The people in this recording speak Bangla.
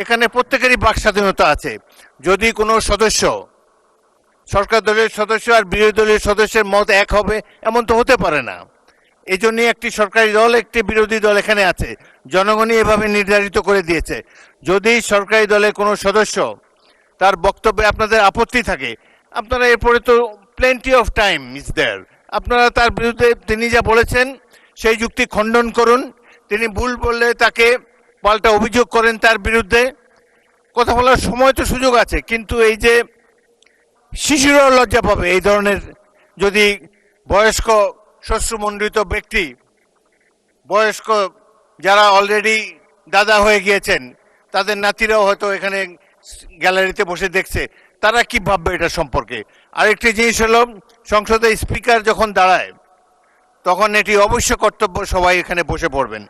এখানে প্রত্যেকেরই বাক স্বাধীনতা আছে। যদি কোনো সদস্য, সরকার দলের সদস্য আর বিরোধী দলের সদস্যের মত এক হবে, এমন তো হতে পারে না। এই জন্যই একটি সরকারি দল, একটি বিরোধী দল এখানে আছে, জনগণই এভাবে নির্ধারিত করে দিয়েছে। যদি সরকারি দলের কোনো সদস্য তার বক্তব্যে আপনাদের আপত্তি থাকে, আপনারা এরপরে তো plenty of time is there, আপনারা তার বিরুদ্ধে তিনি যা বলেছেন সেই যুক্তি খণ্ডন করুন। তিনি ভুল বললে তাকে পাল্টা অভিযোগ করেন তার বিরুদ্ধে, কথা বলার সময় তো সুযোগ আছে। কিন্তু এই যে শিশুরাও লজ্জা পাবে এই ধরনের, যদি বয়স্ক শ্বশ্রুমণ্ডিত ব্যক্তি, বয়স্ক যারা অলরেডি দাদা হয়ে গিয়েছেন, তাদের নাতিরাও হয়তো এখানে গ্যালারিতে বসে দেখছে, তারা কি ভাববে এটা সম্পর্কে। আরেকটি জিনিস হলো, সংসদের স্পিকার যখন দাঁড়ায় তখন এটি অবশ্য কর্তব্য সবাই এখানে বসে পড়বেন।